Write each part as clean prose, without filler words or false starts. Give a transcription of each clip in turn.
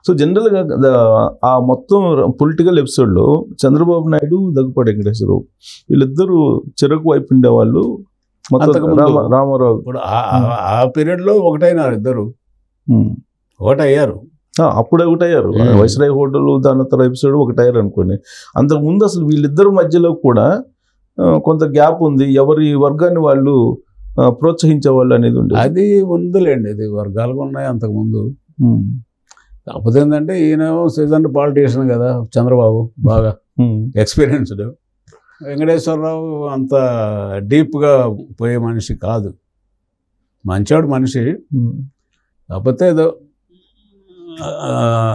So జనరల్గా ఆ మొత్తం పొలిటికల్ ఎపిసోడ్లో చంద్రబాబు నాయుడు, దగ్గుపాటి వెంకటేశ్వరరావు వీళ్ళిద్దరూ చెరకు వైపు ఉండేవాళ్ళు. రామారావు ఇప్పుడు ఆ పీరియడ్లో ఒకటైనారు ఇద్దరు, ఒకటయ్యారు. అప్పుడే ఒకటయ్యారు. వైస్రాయ్ హోటల్ దాని తర్వాత ఎపిసోడ్ ఒకటయ్యారు అనుకోండి. అంతకుముందు అసలు వీళ్ళిద్దరు మధ్యలో కూడా కొంత గ్యాప్ ఉంది. ఎవరి వర్గాన్ని వాళ్ళు ప్రోత్సహించే వాళ్ళు అనేది ఉంది. అది ఉందిలేండి, ఇది వర్గాలుగా ఉన్నాయి అంతకుముందు. కాకపోతే ఏంటంటే ఈయన సీజన్ పాలిటీషియన్ కదా చంద్రబాబు, బాగా ఎక్స్పీరియన్స్డ్. వెంకటేశ్వరరావు అంత డీప్గా పోయే మనిషి కాదు, మంచివాడు మనిషి. కాకపోతే ఏదో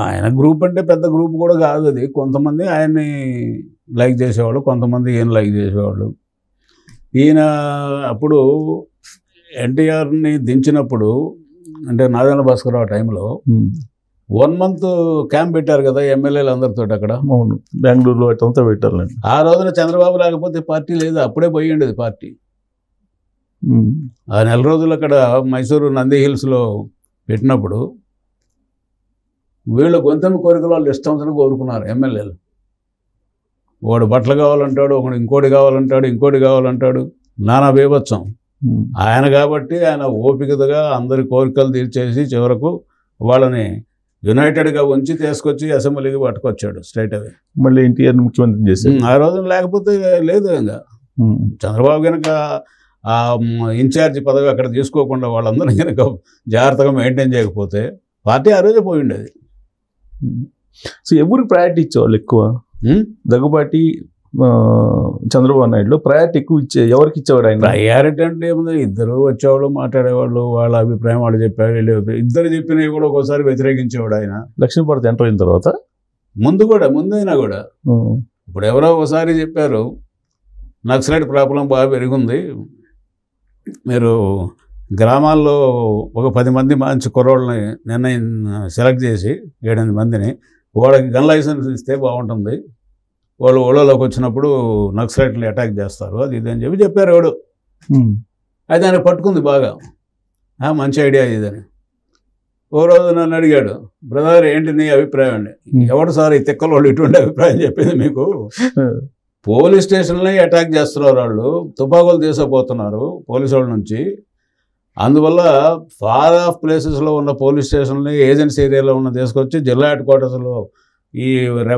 ఆయన గ్రూప్ అంటే పెద్ద గ్రూప్ కూడా కాదు అది. కొంతమంది ఆయన్ని లైక్ చేసేవాళ్ళు, కొంతమంది ఈయన లైక్ చేసేవాళ్ళు. ఈయన అప్పుడు ఎన్టీఆర్ని దించినప్పుడు అంటే నాదెండ్ల భాస్కరరావు టైంలో 1 month క్యాంప్ పెట్టారు కదా ఎమ్మెల్యేలు అందరితో అక్కడ. అవును, బెంగళూరులో అంతా పెట్టారండి. ఆ రోజున చంద్రబాబు లేకపోతే పార్టీ లేదు, అప్పుడే పోయిండేది పార్టీ. ఆ 4 రోజులు అక్కడ మైసూరు నంది హిల్స్లో పెట్టినప్పుడు వీళ్ళు గొంతెమ్మ కోరికలు వాళ్ళు ఇష్టం కోరుకున్నారు ఎమ్మెల్యేలు. వాడు బట్టలు కావాలంటాడు, ఒకడు ఇంకోటి కావాలంటాడు, నానా బీభత్సం. ఆయన కాబట్టి ఆయన ఓపికగా అందరి కోరికలు తీర్చేసి చివరకు వాళ్ళని యునైటెడ్గా ఉంచి తీసుకొచ్చి అసెంబ్లీకి పట్టుకొచ్చాడు స్ట్రైట్ అవే. మళ్ళీ ఎన్టీఆర్ ముఖ్యమంత్రి చేశాడు ఆ రోజున. లేకపోతే లేదు, ఇంకా చంద్రబాబు కనుక ఆ ఇన్ఛార్జి పదవి అక్కడ తీసుకోకుండా వాళ్ళందరూ కనుక జాగ్రత్తగా మెయింటైన్ చేయకపోతే పార్టీ ఆ రోజే పోయి ఉండేది. సో ఎవరికి ప్రయారిటీ ఇచ్చేవాళ్ళు ఎక్కువ? దగ్గుబాటి, చంద్రబాబు నాయుడులో ప్రయారిటీ ఎక్కువ ఎవరికి ఇచ్చేవాడు ఆయన? ప్రయారిటీ అంటే ఏముంది, ఇద్దరు వచ్చేవాళ్ళు, మాట్లాడేవాళ్ళు, వాళ్ళ అభిప్రాయం వాళ్ళు చెప్పారు. ఇద్దరు చెప్పినవి కూడా ఒకసారి వ్యతిరేకించేవాడు ఆయన. లక్ష్మీపార్వతి ఎంటర్ అయిన తర్వాత ముందైనా కూడా ఇప్పుడు ఎవరో ఒకసారి చెప్పారు నక్సలైట్ ప్రాబ్లం బాగా పెరిగింది, మీరు గ్రామాల్లో ఒక 10 మంది మంచి కుర్రోళ్ళని సెలెక్ట్ చేసి 7-8 మందిని వాళ్ళకి గన్ లైసెన్స్ ఇస్తే బాగుంటుంది, వాళ్ళు ఊళ్ళలోకి వచ్చినప్పుడు నక్సలైట్ని అటాక్ చేస్తారు, అది ఇది అని చెప్పారు ఎవడు. అది ఆయన పట్టుకుంది బాగా, మంచి ఐడియా ఇదని. ఓ రోజు నన్ను అడిగాడు, బ్రదర్ ఏంటి నీ అభిప్రాయం అండి? ఎవడు సార్ ఈ తిక్కల వాళ్ళు ఇటువంటి అభిప్రాయం చెప్పింది మీకు? పోలీస్ స్టేషన్లని అటాక్ చేస్తున్నారు వాళ్ళు, తుపాకులు తీసుకుపోతున్నారు పోలీసు వాళ్ళ నుంచి. అందువల్ల ఫార్ ఆఫ్ ప్లేసెస్లో ఉన్న పోలీస్ స్టేషన్ని ఏజెన్సీ ఏరియాలో ఉన్న తీసుకొచ్చి జిల్లా హెడ్ క్వార్టర్స్లో ఈ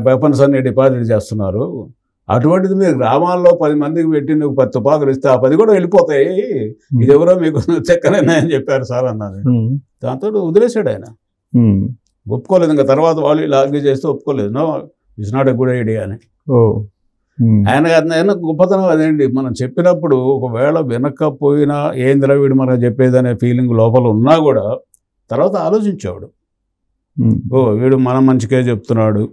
వెపన్స్ అన్ని డిపాజిట్ చేస్తున్నారు. అటువంటిది మీరు గ్రామాల్లో 10 మందికి పెట్టి నువ్వు 10 తుపాకులు ఇస్తే ఆ 10 కూడా వెళ్ళిపోతాయి, ఇది ఎవరో మీకు చెక్కనేనా అని చెప్పారు సార్ అన్నది. దాంతో వదిలేశాడు ఆయన, ఒప్పుకోలేదు. ఇంకా తర్వాత వాళ్ళు ఇలా ఆర్గ్యూ చేస్తే ఒప్పుకోలేదు, no it's not a good idea అని. ఆయన గొప్పతనం అదేంటి, మనం చెప్పినప్పుడు ఒకవేళ వినకపోయినా ఏందిరా వీడు మనకు చెప్పేదనే ఫీలింగ్ లోపల ఉన్నా కూడా తర్వాత ఆలోచించేవాడు. వీడు మన మంచికే చెప్తున్నాడు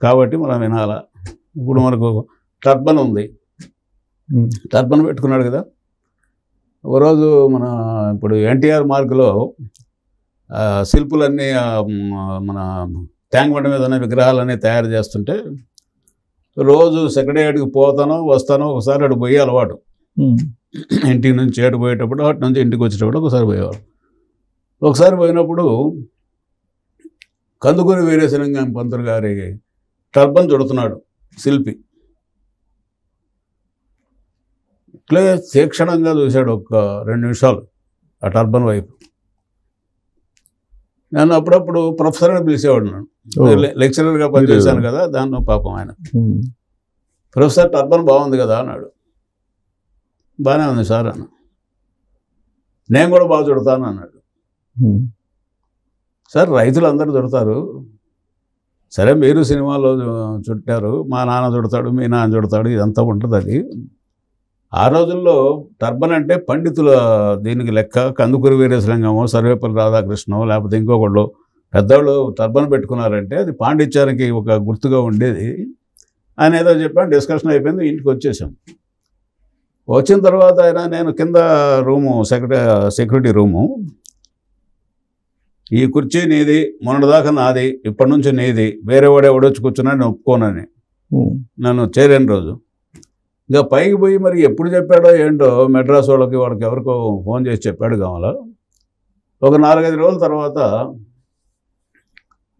కాబట్టి మనం వినాలా. ఇప్పుడు మనకు టర్బన్ ఉంది, టర్బన్ పెట్టుకున్నాడు కదా. ఒక రోజు మన ఇప్పుడు ఎన్టీఆర్ మార్గ్లో శిల్పులన్నీ మన ట్యాంక్ బండ మీద ఉన్న విగ్రహాలన్నీ తయారు చేస్తుంటే రోజు సెక్రటేరియట్కి పోతానో వస్తానో, ఒకసారి అటు పోయే అలవాటు. ఇంటి నుంచి ఏటు పోయేటప్పుడు, అటు నుంచి ఇంటికి వచ్చేటప్పుడు ఒకసారి పోయేవాడు. ఒకసారి పోయినప్పుడు కందుకూరి వీరేశలింగం పంతులు గారి టర్బన్ చుడుతున్నాడు శిల్పి. ఇట్లే తీక్షణంగా చూశాడు ఒక 2 నిమిషాలు ఆ టర్బన్ వైపు. నన్ను అప్పుడప్పుడు ప్రొఫెసర్ అని పిలిచేవాడు, నన్ను లెక్చరర్గా పనిచేశాను కదా, దాన్ని పాపం ఆయన ప్రొఫెసర్ టర్బన్ బాగుంది కదా అన్నాడు. బాగానే ఉంది సార్ అన్న. నేను కూడా బాగా చుడతాను అన్నాడు. సార్ రైతులు అందరూ చుడతారు, సరే మీరు సినిమాలో చుట్టారు, మా నాన్న చుడతాడు, మీ నాన్న చుడతాడు, ఇదంతా ఉంటుంది. అది ఆ రోజుల్లో టర్బన్ అంటే పండితుల దీనికి లెక్క. కందుకూరి వీరేశలింగమో, సర్వేపల్లి రాధాకృష్ణో, లేకపోతే ఇంకొకళ్ళు పెద్దవాళ్ళు టర్బన్ పెట్టుకున్నారంటే అది పాండిత్యానికి ఒక గుర్తుగా ఉండేది. ఆయన ఏదో చెప్పాను, డిస్కషన్ అయిపోయింది, ఇంటికి వచ్చేసాం. వచ్చిన తర్వాత ఆయన నేను కింద రూము సెక్యూరిటీ రూము, ఈ కుర్చీ నీది, మొన్నటిదాకా నాది, ఇప్పటి నుంచి నీది, వేరే వాడు ఎవడొచ్చి కూర్చున్నా నేను ఒప్పుకోనని నన్ను చేరిన రోజు. ఇంకా పైకి పోయి మరి ఎప్పుడు చెప్పాడో ఏంటో మెడ్రాస్ వాళ్ళకి ఎవరికో ఫోన్ చేసి చెప్పాడు కావాలా. ఒక 4-5 రోజుల తర్వాత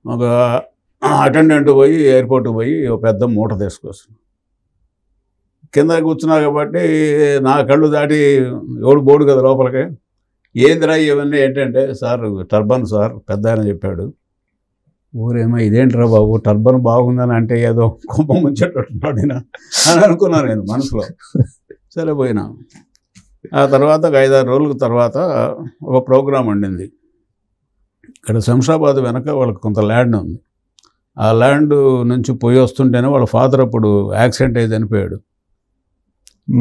ఒక అటెండెంట్ పోయి ఎయిర్పోర్ట్కి పోయి ఒక పెద్ద మూట తీసుకొస్తాను. కింద కూర్చున్నా కాబట్టి నా కళ్ళు దాటి ఎవడు బోడు కదా లోపలికి. ఏందిరా ఇవన్నీ ఏంటంటే, సార్ టర్బన్ సార్ పెద్ద ఆయన చెప్పాడు. ఊరేమో ఇదేంట్రా బాబు టర్బన్ బాగుందని అంటే ఏదో కుంభ ముంచేటట్టున్నాడు అని అనుకున్నాను నేను మనసులో. సరే పోయినా. ఆ తర్వాత ఒక 5-6 రోజుల తర్వాత ఒక ప్రోగ్రాం ఉండింది. ఇక్కడ శంషాబాద్ వెనక వాళ్ళకి కొంత ల్యాండ్ ఉంది. ఆ ల్యాండ్ నుంచి పోయి వస్తుంటేనే వాళ్ళ ఫాదర్ అప్పుడు యాక్సిడెంట్ అయ్యి చనిపోయాడు.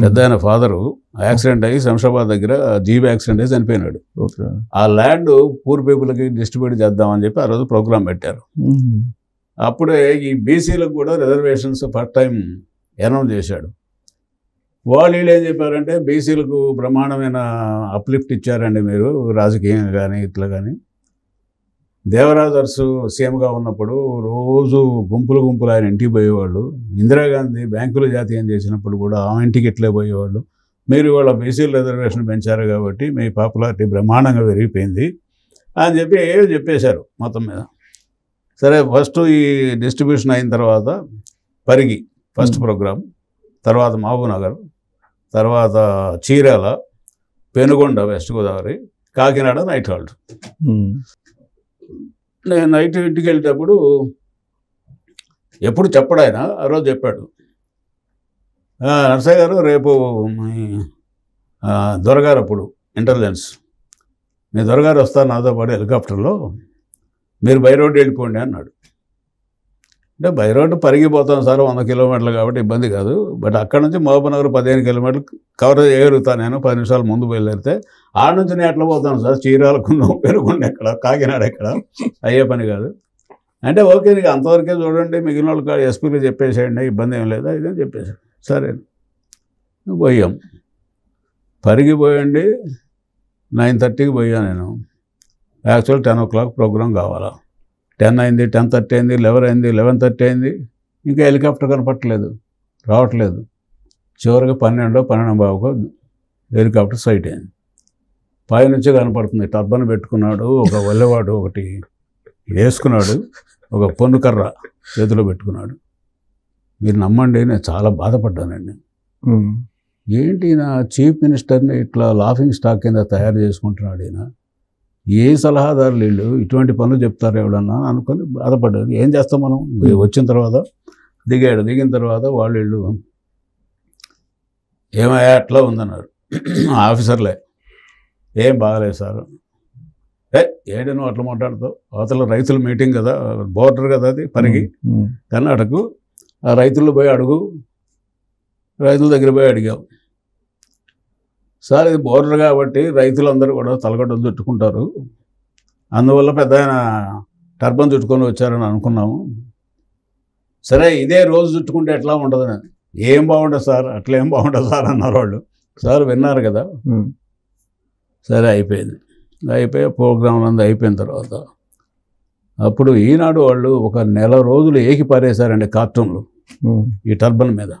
పెద్ద ఆయన ఫాదరు యాక్సిడెంట్ అయ్యి శంషాబాద్ దగ్గర జీబీ యాక్సిడెంట్ అయ్యి చనిపోయినాడు. ఆ ల్యాండ్ పూర్ పీపుల్కి డిస్ట్రిబ్యూట్ చేద్దామని చెప్పి ఆ రోజు ప్రోగ్రాం పెట్టారు. అప్పుడే ఈ బీసీలకు కూడా రిజర్వేషన్స్ ఫస్ట్ టైం అనౌన్స్ చేశాడు. వాళ్ళు ఏం చెప్పారంటే, బీసీలకు బ్రహ్మాండమైన అప్లిఫ్ట్ ఇచ్చారండి మీరు రాజకీయంగా కానీ ఇట్లా కానీ. దేవరాజర్సు సీఎంగా ఉన్నప్పుడు రోజు గుంపులు ఆయన ఇంటికి పోయేవాళ్ళు. ఇందిరాగాంధీ బ్యాంకులు జాతీయం చేసినప్పుడు కూడా ఆ ఇంటికి ఇట్లే పోయేవాళ్ళు. మీరు వాళ్ళ బీసీల రిజర్వేషన్ పెంచారు కాబట్టి మీ పాపులారిటీ బ్రహ్మాండంగా పెరిగిపోయింది అని చెప్పి చెప్పేశారు మొత్తం మీద. సరే ఫస్ట్ ఈ డిస్ట్రిబ్యూషన్ అయిన తర్వాత పరిగి ఫస్ట్ ప్రోగ్రాం, తర్వాత మహబూబ్నగర్, తర్వాత Chirala, Penugonda West Godavari, Kakinada night halt. నేను నైట్ ఇంటికి వెళ్ళేటప్పుడు ఎప్పుడు చెప్పడు ఆయన, ఆ రోజు చెప్పాడు, నర్సయ్య గారు రేపు దొరగారు అప్పుడు ఇంటెలిజెన్స్, మీ దొరగారు వస్తారు నాతో పాటు హెలికాప్టర్లో, మీరు బై రోడ్డు వెళ్ళిపోండి అన్నాడు. అంటే బై రోడ్డు పరిగిపోతాం సార్ 100 కిలోమీటర్లు కాబట్టి ఇబ్బంది కాదు, బట్ అక్కడ నుంచి మహబూబ్నగర్ 15 కిలోమీటర్లు కవర్ చేయగలుగుతాను నేను 10 నిమిషాలు ముందు బయలుదేరితే. ఆడ నుంచి నేను ఎట్లా పోతాను సార్, చీరాలకున్నాం పెరుగుండి ఎక్కడ కాకినాడ ఎక్కడ అయ్యే పని కాదు అంటే. ఓకే నీకు అంతవరకే చూడండి, మిగిలిన వాళ్ళు ఎస్పీలు చెప్పేసేయండి, ఇబ్బంది ఏం లేదా ఇదని చెప్పేసాడు. సరే పోయాం, పరిగిపోయండి 9:30కి పోయా నేను. యాక్చువల్ 10 o'clock ప్రోగ్రాం కావాలా. 10 అయింది, 10:30 అయింది, 11 అయింది, 11:30 అయింది, ఇంకా హెలికాప్టర్ కనపట్టలేదు, రావట్లేదు. చివరికి 12:15 హెలికాప్టర్ సైట్ అయింది. పైనుంచి కనపడుతుంది, టర్బన్ పెట్టుకున్నాడు, ఒక వల్లెవాడు ఒకటి వేసుకున్నాడు, ఒక పొన్ను కర్ర చేతిలో పెట్టుకున్నాడు. మీరు నమ్మండి, నేను చాలా బాధపడ్డానండి. ఏంటి నా చీఫ్ మినిస్టర్ని ఇట్లా లాఫింగ్ స్టాక్ కింద తయారు చేసుకుంటున్నాడు ఈయన, ఏ సలహాదారులు వీళ్ళు ఇటువంటి పనులు చెప్తారు ఎవడన్నా అనుకొని బాధపడ్డారు. ఏం చేస్తాం మనం. వచ్చిన తర్వాత దిగిన తర్వాత వీళ్ళు ఏమయ్యా అట్లా ఉందన్నారు ఆఫీసర్లే. ఏం బాగలేదు సార్. ఏడు నువ్వు అట్లా మాట్లాడుతావు, అవతల రైతుల మీటింగ్ కదా, బోర్డర్ కదా అది పరిగి కర్ణాటక. ఆ రైతుల్లో పోయి అడుగు, రైతుల దగ్గర పోయి అడిగావు సార్, ఇది బోర్డర్ కాబట్టి రైతులందరూ కూడా తలగడ్డలు చుట్టుకుంటారు, అందువల్ల పెద్ద ఆయన టర్బన్ చుట్టుకొని వచ్చారని అనుకున్నాము. సరే ఇదే రోజు చుట్టుకుంటే ఎట్లా ఉంటుంది. ఏం బాగుంటుంది సార్, అట్లా ఏం బాగుంటుంది సార్ అన్నారు వాళ్ళు. సార్ విన్నారు కదా. సరే అయిపోయింది. ప్రోగ్రాంలు అంతా అయిపోయిన తర్వాత అప్పుడు ఈనాడు వాళ్ళు ఒక నెల రోజులు ఏకి పారేశారండి కార్టూన్లు ఈ టర్బన్ మీద.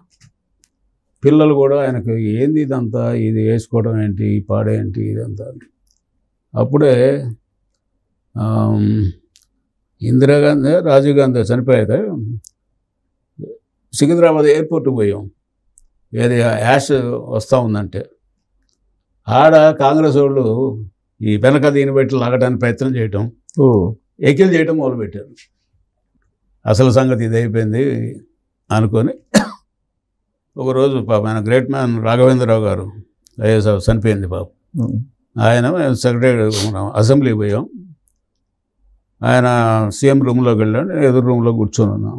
పిల్లలు కూడా ఆయనకు ఏంది ఇదంతా, ఇది వేసుకోవడం ఏంటి, ఈ పాడేంటి ఇదంతా. అప్పుడే ఇందిరాగాంధీ రాజీవ్ గాంధీ చనిపోయారు. సికింద్రాబాద్ ఎయిర్పోర్ట్కి పోయాం, ఏది యాష్ వస్తూ ఉందంటే. ఆడ కాంగ్రెస్ వాళ్ళు ఈ వెనక దీన్ని బట్టి లాగడానికి ప్రయత్నం చేయటం, ఎకిల్ చేయటం మొదలుపెట్టారు. అసలు సంగతి ఇది అయిపోయింది అనుకొని ఒకరోజు పాప ఆయన గ్రేట్ మ్యాన్ రాఘవేంద్రరావు గారు ఐఏఎస్ చనిపోయింది పాప. ఆయన సెక్రటరీ అసెంబ్లీకి పోయాం. ఆయన సీఎం రూమ్లోకి వెళ్ళాడు, నేను ఎదురు రూమ్లో కూర్చొని ఉన్నాం.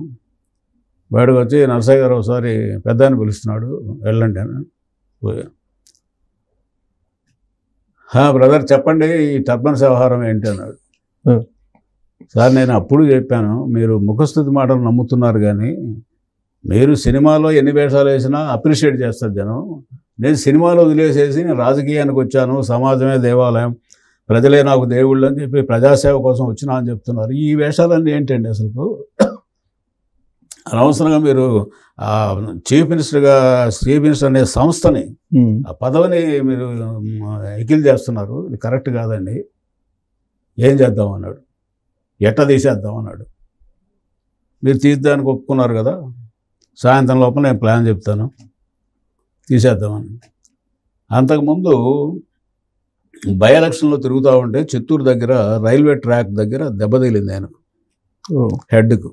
బయటకు వచ్చి నర్సయ్య గారు ఒకసారి పెద్ద ఆయన పిలుస్తున్నాడు వెళ్ళండి అని పోయాం. బ్రదర్ చెప్పండి ఈ టర్బన్స్ వ్యవహారం ఏంటి అన్నాడు. సార్ నేను అప్పుడు చెప్పాను, మీరు ముఖస్థుతి మాటలు నమ్ముతున్నారు కానీ మీరు సినిమాలో ఎన్ని వేషాలు వేసినా అప్రిషియేట్ చేస్తారు జనం. నేను సినిమాలో వదిలేసేసి నేను రాజకీయానికి వచ్చాను, సమాజమే దేవాలయం, ప్రజలే నాకు దేవుళ్ళు అని చెప్పి ప్రజాసేవ కోసం వచ్చినా అని చెప్తున్నారు. ఈ వేషాలన్నీ ఏంటండి అసలు? అనవసరంగా మీరు చీఫ్ మినిస్టర్ అనే సంస్థని, ఆ పదవిని మీరు ఎకిల్ చేస్తున్నారు, ఇది కరెక్ట్ కాదండి. ఏం చేద్దాం అన్నాడు, ఎట్ట తీసేద్దాం అన్నాడు. మీరు తీద్దానికి ఒప్పుకున్నారు కదా, సాయంత్రం లోపల నేను ప్లాన్ చెప్తాను, తీసేద్దామని. అంతకుముందు బై ఎలక్షన్లో తిరుగుతూ ఉంటే చిత్తూరు దగ్గర రైల్వే ట్రాక్ దగ్గర దెబ్బతగిలింది ఆయన హెడ్కు.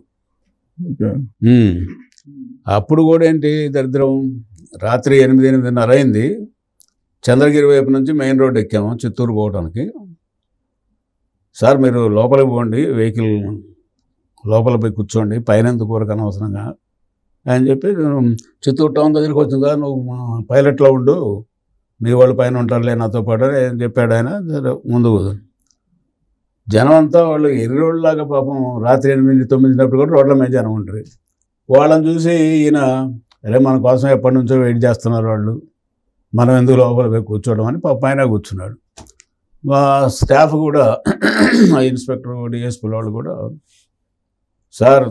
అప్పుడు కూడా ఏంటి దరిద్రం, రాత్రి 8-8:30 అయింది. చంద్రగిరి వైపు నుంచి మెయిన్ రోడ్ ఎక్కాము చిత్తూరు పోవడానికి. సార్ మీరు లోపలికి పోండి, వెహికల్ లోపల పోయి కూర్చోండి, పైన ఎందుకు వరకు అనవసరంగా అని చెప్పి, చిత్తూరు టౌన్ దగ్గరికి వచ్చిందా, నువ్వు పైలట్లో ఉండు, మీ వాళ్ళు పైన ఉంటారులే నాతో పాటు అని చెప్పాడు ఆయన. ముందు జనం అంతా వాళ్ళు ఎర్రోళ్ళలాగా పాపం రాత్రి 8-9 కూడా రోడ్ల మీద జనం ఉంటారు. వాళ్ళని చూసి ఈయన అరే మన కోసం ఎప్పటి నుంచో వెయిట్ చేస్తున్నారు వాళ్ళు, మనం ఎందుకు లోపల పోయి కూర్చోవడం అని పైన కూర్చున్నాడు. మా స్టాఫ్ కూడా ఇన్స్పెక్టర్ డిఎస్పీ వాళ్ళు కూడా, సార్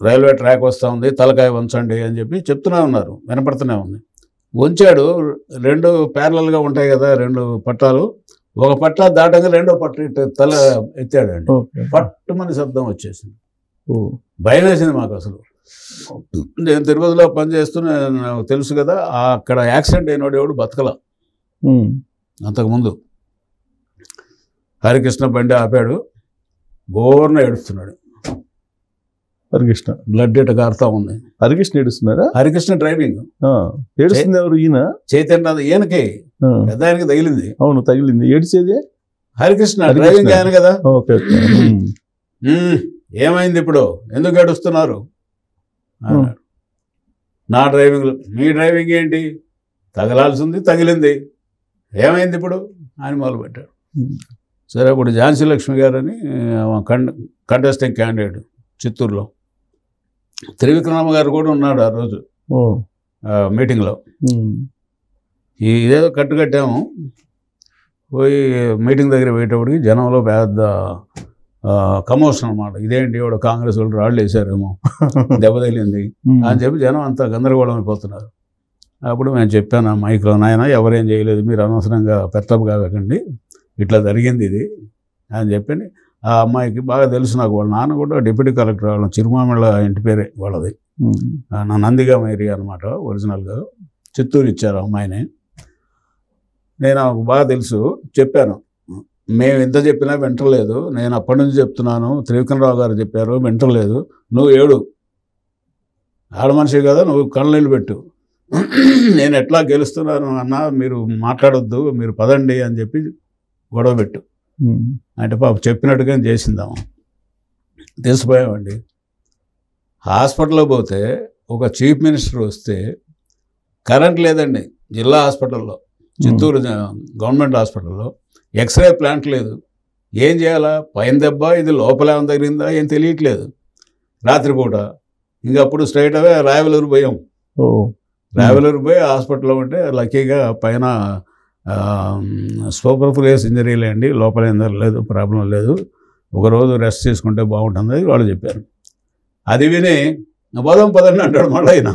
రైల్వే ట్రాక్ వస్తూ ఉంది, తలకాయ వంచండి అని చెప్పి చెప్తూనే ఉన్నారు, వినపడుతూనే ఉంది. వంచాడు. 2 ప్యారలల్గా ఉంటాయి కదా 2 పట్టాలు, ఒక పట్టా దాటంగా 2వ పట్ట తల ఎత్తాడండి. పట్టుమని శబ్దం వచ్చేసింది. భయం వేసింది మాకు. అసలు నేను తిరుపతిలో పనిచేస్తూనే నాకు తెలుసు కదా, అక్కడ యాక్సిడెంట్ అయినోడు ఎవడు బతకల. అంతకుముందు హరికృష్ణ బండి ఆపాడు, బోర్న ఏడుస్తున్నాడు. హరికృష్ణ బ్లడ్ ఇట కారుతా ఉంది. హరికృష్ణ ఏడుస్తున్నారా? హరికృష్ణ డ్రైవింగ్ ఏడుస్తుంది ఎవరు? ఈయన చైతన్య, ఈయనకి పెద్ద ఆయనకి తగిలింది. అవును తగిలింది. ఏడిచేది హరికృష్ణ డ్రైవింగ్ ఆయన కదా. ఏమైంది ఇప్పుడు, ఎందుకు ఏడుస్తున్నారు? నా డ్రైవింగ్, మీ డ్రైవింగ్ ఏంటి, తగలాల్సింది తగిలింది, ఏమైంది ఇప్పుడు అని మొదలుపెట్టాడు. సరే ఇప్పుడు ఝాన్సీ లక్ష్మి గారని కంటెస్టింగ్ క్యాండిడేట్ చిత్తూరులో, త్రివిక్రమ గారు కూడా ఉన్నాడు ఆ రోజు మీటింగ్లో. ఇదేదో కట్టుకట్టాము, పోయి మీటింగ్ దగ్గర పోయేటప్పటికి జనంలో పెద్ద కమోషన్ అనమాట. ఇదేంటి వాడు కాంగ్రెస్ వాళ్ళు రాళ్ళు వేసారేమో, దెబ్బ తగిలింది అని చెప్పి జనం అంతా గందరగోళం అయిపోతున్నారు. అప్పుడు నేను చెప్పాను ఆ మైక్లో, నాయన ఎవరేం చేయలేదు, మీరు అనవసరంగా పెత్తపు కాకండి, ఇట్లా జరిగింది ఇది అని చెప్పి. ఆ అమ్మాయికి బాగా తెలుసు నాకు, వాళ్ళ నాన్న కూడా డిప్యూటీ కలెక్టర్, వాళ్ళ చిరుమామిళ్ళ ఇంటి పేరే వాళ్ళది, నా నందిగామ ఏరియా అనమాట ఒరిజినల్గా. చిత్తూరు ఇచ్చారు అమ్మాయిని. నేను నాకు బాగా తెలుసు, చెప్పాను. మేము ఎంత చెప్పినా వింటలేదు, నేను అప్పటి నుంచి చెప్తున్నాను, త్రివిక్రమరావు గారు చెప్పారు వింటలేదు, నువ్వు ఏడు, ఆడ మనిషి కదా, నువ్వు కళ్ళనీళ్ళు పెట్టు, నేను ఎట్లా గెలుస్తున్నాను అన్నా, మీరు మాట్లాడొద్దు, మీరు పదండి అని చెప్పి గొడవ పెట్టు అంటే పాప చెప్పినట్టుగా చేసిందాము. తెలిసిపోయామండి. హాస్పిటల్లో పోతే ఒక చీఫ్ మినిస్టర్ వస్తే కరెంట్ లేదండి జిల్లా హాస్పిటల్లో, చిత్తూరు గవర్నమెంట్ హాస్పిటల్లో ఎక్స్రే ప్లాంట్ లేదు. ఏం చేయాలా, పైన దెబ్బ ఇది లోపల ఏమైనా తగిలిందా ఏం తెలియట్లేదు. రాత్రిపూట ఇంక అప్పుడు స్ట్రైట్ అవే రాయవలూరు పోయాం. రాయవలూరు పోయి హాస్పిటల్లో ఉంటే లక్కీగా పైన సూపర్ఫ్లూయస్ ఇంజరీలే అండి, లోపల ఏం లేదు, ప్రాబ్లం లేదు, ఒకరోజు రెస్ట్ చేసుకుంటే బాగుంటుంది వాళ్ళు చెప్పారు. అది విని పదండి అంటాడు మళ్ళీ ఆయన.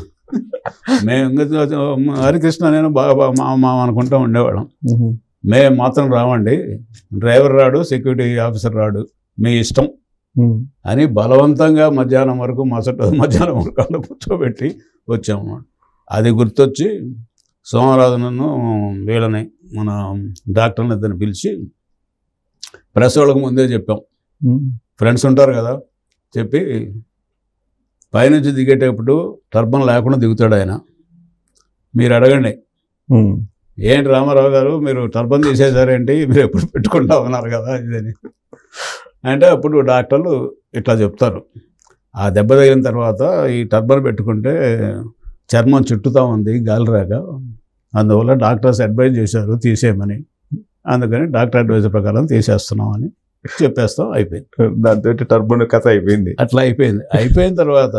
మేము హరికృష్ణ నేను బాగా మా అనుకుంటూ ఉండేవాళ్ళం. మేము మాత్రం రావండి, డ్రైవర్ రాడు, సెక్యూరిటీ ఆఫీసర్ రాడు, మీ ఇష్టం అని బలవంతంగా మధ్యాహ్నం వరకు మధ్యాహ్నం వరకు అలా కూర్చోబెట్టి వచ్చాము. అది గుర్తొచ్చి సోమరాజును వీళ్ళని మన డాక్టర్ని ఇద్దరిని పిలిచి ప్రెస్ వాళ్ళకి ముందే చెప్పాం, ఫ్రెండ్స్ ఉంటారు కదా, చెప్పి పైనుంచి దిగేటప్పుడు టర్బన్ లేకుండా దిగుతాడు ఆయన, మీరు అడగండి ఏంటి రామారావు గారు మీరు టర్బన్ తీసేసారేంటి, మీరు ఎప్పుడు పెట్టుకుంటా ఉన్నారు కదా ఇదని అంటే అప్పుడు డాక్టర్లు ఇట్లా చెప్తారు, ఆ దెబ్బ తగిలిన తర్వాత ఈ టర్బన్ పెట్టుకుంటే చర్మం చుట్టుతూ ఉంది గాలి రాక, అందువల్ల డాక్టర్స్ అడ్వైజ్ చేశారు తీసేయమని, అందుకని డాక్టర్ అడ్వైజ్ ప్రకారం తీసేస్తున్నామని చెప్పేస్తాం. అయిపోయింది, దాంతో టర్బన్ కథ అయిపోయింది. అట్లా అయిపోయింది. అయిపోయిన తర్వాత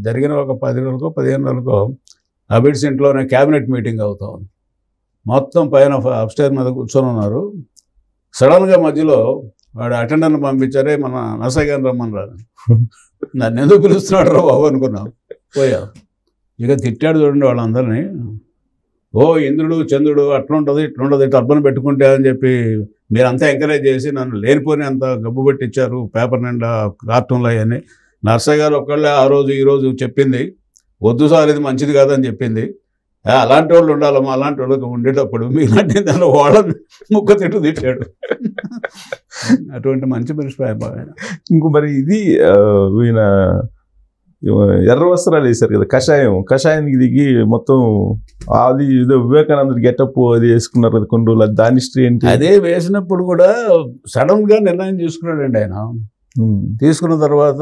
జరిగిన ఒక 10 రోజులకో 15 రోజులకో అబిడ్స్ ఇంట్లోనే క్యాబినెట్ మీటింగ్ అవుతా ఉంది. మొత్తం పైన అప్స్టైర్ మీద కూర్చొని ఉన్నారు. సడన్గా మధ్యలో వాడు అటెండర్ని పంపించారే మన నర్సయ్య గారిని రమ్మని రాను, నన్ను ఎందుకు పిలుస్తున్నాడు రా బాబు అనుకున్నాం. పోయా ఇక తిట్టాడు చూడండి వాళ్ళందరినీ, ఓ ఇంద్రుడు చంద్రుడు అట్లుంటుంది ఇట్లుంటుంది టర్బన్ పెట్టుకుంటే అని చెప్పి మీరంతా ఎంకరేజ్ చేసి నన్ను లేనిపోని అంత గబ్బు పెట్టి ఇచ్చారు, పేపర్ నిండా కార్టూన్లు అవన్నీ, నర్సయ్య గారు ఒక్కళ్ళే ఆ రోజు ఈ రోజు చెప్పింది, వద్దు సార్ ఇది మంచిది కాదని చెప్పింది. అలాంటి వాళ్ళు ఉండాలమ్మా, అలాంటి వాళ్ళకి ఉండేటప్పుడు మీలాంటి దానిలో వాళ్ళని ముక్క తిట్టాడు. అటువంటి మంచి మనిషి ఆయన. ఇంకో మరి ఇది ఈయన ఎర్ర వస్త్రాలు వేశారు కదా, కషాయానికి దిగి మొత్తం అది ఏదో వివేకానందుడి గెటప్ అది వేసుకున్నారు కదా కొన్ని రోజులు, దాని హిస్టరీ ఏంటి? అదే వేసినప్పుడు కూడా సడన్ గా నిర్ణయం తీసుకున్నాడండి ఆయన. తీసుకున్న తర్వాత,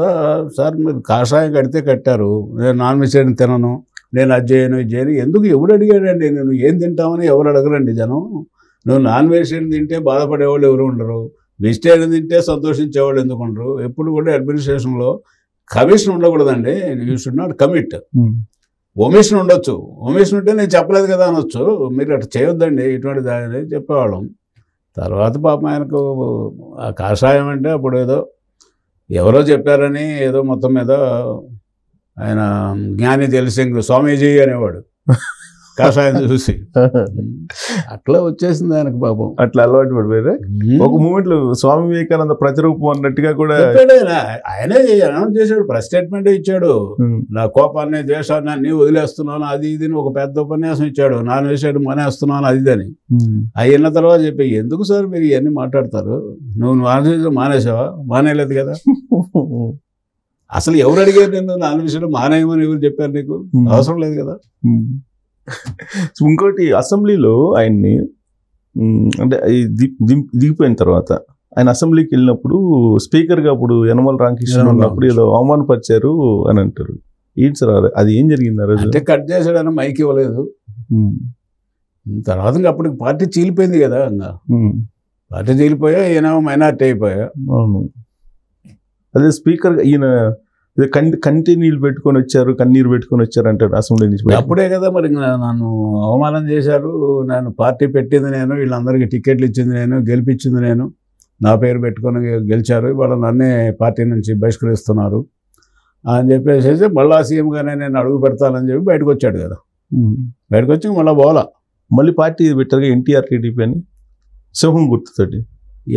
సార్ మీరు కాషాయం కడితే కట్టారు, నేను నాన్ వెజిటేరియన్ తినను, నేను అది చేయను ఇది చేయను. ఎందుకు ఎవడు అడిగాడండి? నేను ఏం తింటామని ఎవరు అడగరండి జనం. నువ్వు నాన్ వెజిటేరియన్ తింటే బాధపడేవాళ్ళు ఎవరు ఉండరు, వెజిటేరియన్ తింటే సంతోషించేవాళ్ళు ఎందుకు ఉండరు. ఎప్పుడు కూడా అడ్మినిస్ట్రేషన్లో కమిషన్ ఉండకూడదండి, you should not commit. Omission ఉండొచ్చు, ఒమిషన్ ఉంటే నేను చెప్పలేదు కదా అనొచ్చు, మీరు అట్లా చేయొద్దండి ఇటువంటి దాని చెప్పేవాళ్ళం. తర్వాత పాపం ఆయనకు ఆ కాషాయం అంటే అప్పుడు ఏదో ఎవరో చెప్పారని ఏదో మొత్తం మీద ఆయన జ్ఞాని తెలిసింగ్ స్వామీజీ అనేవాడు కాషాయం చూసి, అట్లా వచ్చేసింది ఆయనకు పాపం. అట్లా అలవాటు పడిపోయారు. ఒక మూమెంట్ లో స్వామి వివేకానంద ప్రతిరూపం అన్నట్టుగా కూడా ఆయనే అనౌన్స్ చేశాడు, ప్రెస్ స్టేట్మెంట్ ఇచ్చాడు. నా కోపాన్ని ద్వేషాన్ని అన్ని వదిలేస్తున్నాను అది ఇది ఒక పెద్ద ఉపన్యాసం ఇచ్చాడు. నాన్ వెజిటేరియన్ మానేస్తున్నాను అది అని. అయిన తర్వాత చెప్పి, ఎందుకు సార్ మీరు ఇవన్నీ మాట్లాడతారు, నువ్వు నాన్ వెజిటేరియన్ మానేసావా? మానేయలేదు కదా. అసలు ఎవరు అడిగారు నిన్ను నాన్ వెజిటేరియన్ మానేయమని? ఎవరు చెప్పారు నీకు? అవసరం లేదు కదా. ఇంకోటి అసెంబ్లీలో ఆయన్ని అంటే దిగిపోయిన తర్వాత ఆయన అసెంబ్లీకి వెళ్ళినప్పుడు స్పీకర్గా అప్పుడు యనమల రామకృష్ణ ఉన్నప్పుడు ఏదో అవమానపరిచారు అని అంటారు. ఏంటి సార్ అది, ఏం జరిగింది? అంటే కట్ చేశాడని మైక్ ఇవ్వలేదు. తర్వాత అప్పటికి పార్టీ చీలిపోయింది కదా, ఇంకా పార్టీ చీలిపోయా, ఈయన మైనార్టీ అయిపోయా. అవును, అదే స్పీకర్ ఈయన కంటి నీళ్ళు పెట్టుకొని వచ్చారు, కన్నీరు పెట్టుకొని వచ్చారు అంటారు అసెంబ్లీ నుంచి. అప్పుడే కదా మరి నన్ను అవమానం చేశారు. నేను పార్టీ పెట్టింది నేను, వీళ్ళందరికీ టికెట్లు ఇచ్చింది నేను, గెలిపించింది నేను, నా పేరు పెట్టుకొని గెలిచారు, ఇవాళ నన్నే పార్టీ నుంచి బహిష్కరిస్తున్నారు అని చెప్పేసి మళ్ళా సీఎంగానే నేను అడుగు పెడతానని చెప్పి బయటకు వచ్చాడు కదా. బయటకు వచ్చి మళ్ళీ పోలా, మళ్ళీ పార్టీ పెట్టారు ఎన్టీఆర్ టీడీపీ అని, సింహం గుర్తుతోటి.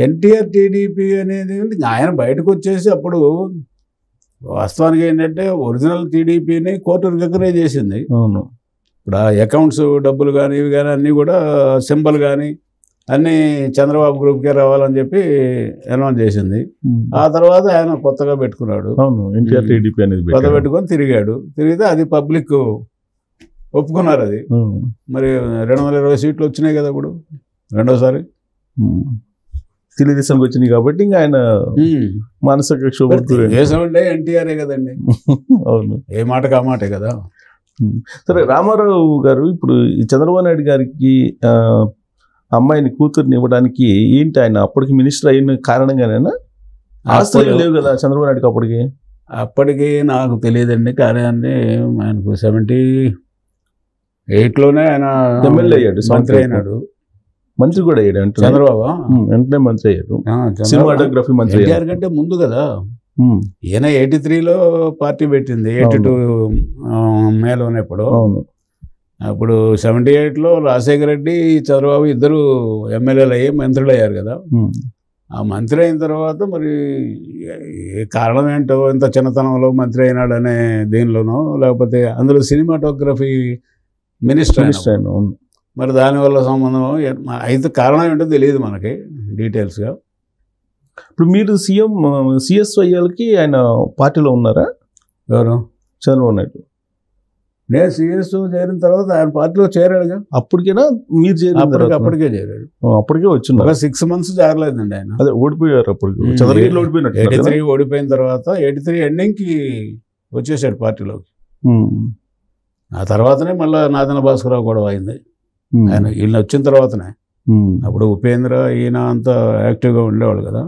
ఎన్టీఆర్ టీడీపీ అనేది ఆయన బయటకు వచ్చేసి అప్పుడు వాస్తవానికి ఏంటంటే ఒరిజినల్ టీడీపీని కోర్టు రికగ్నైజ్ చేసింది. అవును, ఇప్పుడు ఆ అకౌంట్స్ డబ్బులు కానీ ఇవి కానీ అన్నీ కూడా సింబల్ కానీ అన్నీ చంద్రబాబు గ్రూప్కే రావాలని చెప్పి అనౌన్స్ చేసింది. ఆ తర్వాత ఆయన కొత్తగా పెట్టుకున్నాడు. అవును, ఎన్టీఆర్ టీడీపీ అనేది కొత్త పెట్టుకొని తిరిగితే అది పబ్లిక్ ఒప్పుకున్నారు. అది మరి 220 సీట్లు వచ్చినాయి కదా ఇప్పుడు రెండోసారి తెలుగుదేశానికి వచ్చినాయి కాబట్టి ఇంకా ఆయన మానసిక దేశం అంటే ఎన్టీఆర్ఏ కదండి. అవును, ఏ మాటకు ఆ మాటే కదా. సరే, రామారావు గారు ఇప్పుడు చంద్రబాబు నాయుడు గారికి అమ్మాయిని కూతుర్ని ఇవ్వడానికి ఏంటి, ఆయన అప్పటికి మినిస్టర్ అయిన కారణంగానేనా? ఆస్తులు లేవు కదా చంద్రబాబు నాయుడుకి అప్పటికి నాకు తెలియదండి. కానీ ఆయనకు 78లోనే ఆయన ఎమ్మెల్యే అయ్యాడు, మంత్రి అయినాడు, మంత్రి కూడా అయ్యాడు. చంద్రబాబు వెంటనే మంత్రి అయ్యాడు, సినిమాటోగ్రఫీ మంత్రి. ఎన్టీఆర్ కంటే ముందు కదా ఈయన. 83లో పార్టీ పెట్టింది, 82 మేలోనే. ఇప్పుడు అప్పుడు 78లో రాజశేఖర రెడ్డి చంద్రబాబు ఇద్దరు ఎమ్మెల్యేలు అయ్యి మంత్రులు అయ్యారు కదా. ఆ మంత్రి అయిన తర్వాత మరి కారణం ఏంటో, ఇంత చిన్నతనంలో మంత్రి అయినాడనే దీనిలోనో, లేకపోతే అందులో సినిమాటోగ్రఫీ మినిస్టర్ అయినా మరి దానివల్ల సంబంధం అయితే కారణం ఏంటో తెలియదు మనకి డీటెయిల్స్గా. ఇప్పుడు మీరు సిఎస్ఐఎల్కి ఆయన పార్టీలో ఉన్నారా? ఎవరు? చంద్రబాబు నాయుడు. నేను సిఎస్ చేరిన తర్వాత ఆయన పార్టీలో చేరాడుగా. అప్పటికేనా మీరు చేరిన? అప్పటికే చేరాడు, అప్పటికే వచ్చింది. ఒక 6 months చేరలేదండి ఆయన. అదే ఓడిపోయారు అప్పుడు, చంద్రబాబు ఓడిపోయినట్టు. 83 ఓడిపోయిన తర్వాత 83 ఎండింగ్కి వచ్చేసాడు పార్టీలోకి. ఆ తర్వాతనే మళ్ళీ నాదన భాస్కరరావు గొడవ అయింది. ఆయన వీళ్ళని వచ్చిన తర్వాతనే. అప్పుడు ఉపేంద్ర ఈయన అంతా యాక్టివ్గా ఉండేవాళ్ళు కదా.